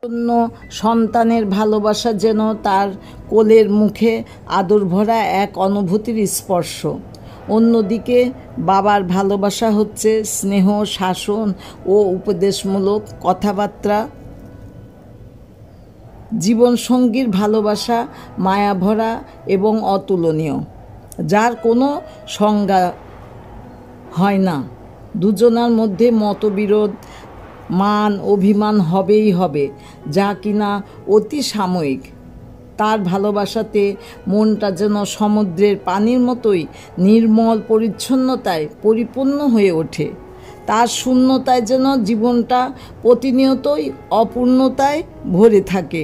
জন্য সন্তানের ভালোবাসা যেন তার কোলের মুখে আদর ভরা এক অনুভূতির স্পর্শ। অন্যদিকে বাবার ভালোবাসা হচ্ছে স্নেহ, শাসন ও উপদেশমূলক কথাবার্তা। জীবনসঙ্গীর ভালোবাসা মায়াভরা এবং অতুলনীয়, যার কোনো সংজ্ঞা হয় না। দুজনার মধ্যে মতবিরোধ, মান অভিমান হবেই হবে, যা কিনা অতি সাময়িক। তার ভালোবাসাতে মনটা যেন সমুদ্রের পানির মতোই নির্মল পরিচ্ছন্নতায় পরিপূর্ণ হয়ে ওঠে। তার শূন্যতায় যেন জীবনটা প্রতিনিয়তই অপূর্ণতায় ভরে থাকে।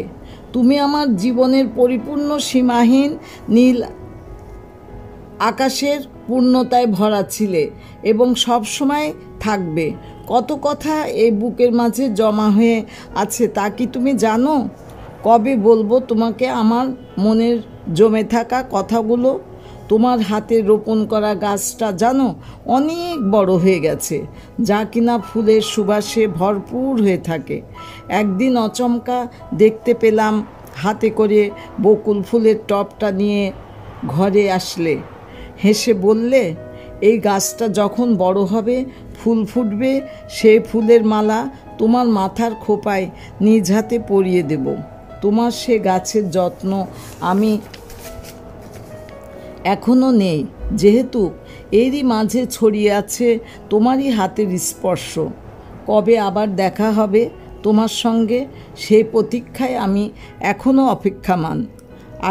তুমি আমার জীবনের পরিপূর্ণ সীমাহীন নীল আকাশের পূর্ণতায় ভরা ছিলে এবং সবসময় থাকবে। কত কথা এই বুকের মাঝে জমা হয়ে আছে তা কি তুমি জানো? কবে বলবো তোমাকে আমার মনের জমে থাকা কথাগুলো? তোমার হাতে রোপণ করা গাছটা জানো অনেক বড় হয়ে গেছে, যা কিনা ফুলের সুবাসে ভরপুর হয়ে থাকে। একদিন অচমকা দেখতে পেলাম হাতে করে বকুল ফুলের টবটা নিয়ে ঘরে আসলে, হেসে বললে, এই গাছটা যখন বড় হবে, ফুল ফুটবে, সেই ফুলের মালা তোমার মাথার খোঁপায় নিজ হাতে পরিয়ে দেব। তোমার সে গাছের যত্ন আমি এখনও নেই, যেহেতু এরই মাঝে ছড়িয়ে আছে তোমারই হাতের স্পর্শ। কবে আবার দেখা হবে তোমার সঙ্গে, সেই প্রতীক্ষায় আমি এখনও অপেক্ষামান।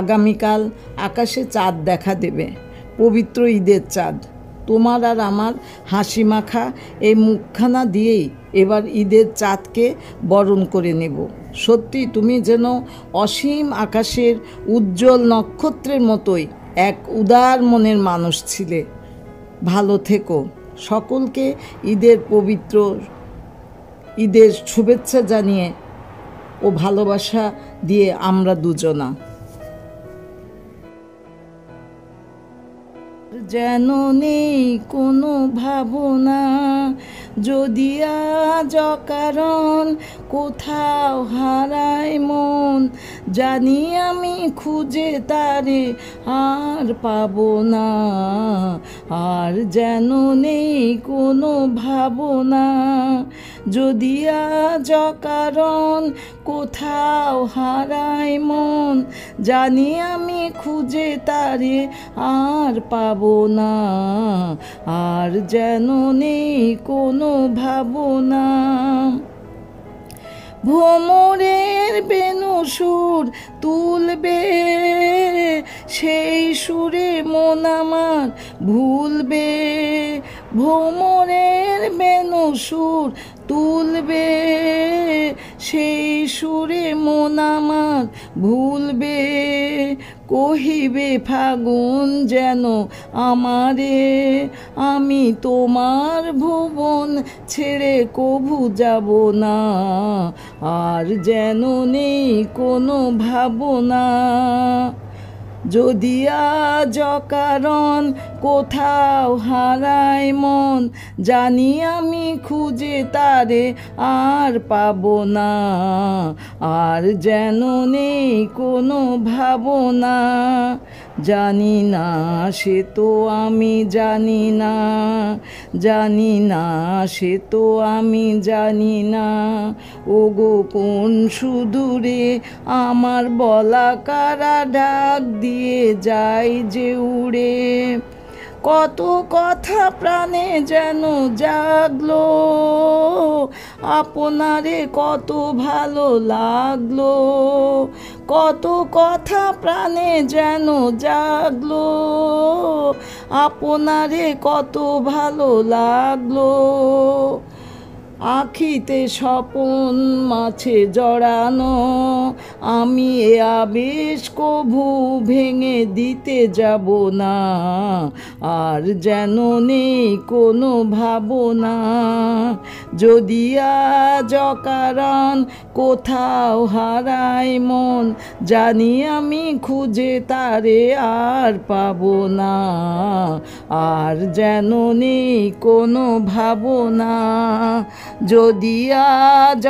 আগামীকাল আকাশে চাঁদ দেখা দেবে, পবিত্র ঈদের চাঁদ। তোমার আর আমার হাসি মাখা এই মুখখানা দিয়েই এবার ঈদের চাঁদকে বরণ করে নেব। সত্যি তুমি যেন অসীম আকাশের উজ্জ্বল নক্ষত্রের মতোই এক উদার মনের মানুষ ছিলে। ভালো থেকো। সকলকে পবিত্র ঈদের শুভেচ্ছা জানিয়ে ও ভালোবাসা দিয়ে আমরা দুজনা। যেন নেই কোনো ভাবনা, যদি আজ অকারণ কোথাও হারায় মন, জানি আমি খুঁজে তারে আর পাবো না। আর যেন নেই কোনো ভাবনা, যদি আজ অকারণ কোথাও হারায় মন, জানি আমি খুঁজে তারে আর পাবো না। আর যেন নেই কোনো ভাবনা। ভ্রমরের বেণু সুর তুলবে, সেই সুরে মন আমার ভুলবে। ভ্রমরের বেণু সুর তুলবে, সেই সুরে মন আমার ভুলবে। কহিবে ফাগুন যেন আমারে, আমি তোমার ভুবন ছেড়ে কভু যাব না। আর যেন নেই কোনো ভাবনা, যদি আজ অকারণ কোথাও হারায় মন, জানি আমি খুঁজে তারে আর পাবো না। আর যেন নেই কোনো ভাবনা, জানি না সে তো আমি জানি না, জানি না সে তো আমি জানি না। ওগো কোন সুদূরে আমার বলা কারা ডাক দিয়ে যায় যে উড়ে। কত কথা প্রাণে যেন জাগলো, আপনারে কত ভালো লাগলো। কত কথা প্রাণে যেন জাগলো, আপনারে কত ভালো লাগলো। আখিতে স্বপন মাছে জড়ানো, আমি এ আবেশ কভু ভেঙে দিতে যাব না। আর যেন নেই কোনো ভাবনা, যদি আজ অকারণ কোথাও হারায় মন, জানি আমি খুঁজে তারে আর পাবো না। আর যেন নেই কোনো ভাবনা, যদি আজ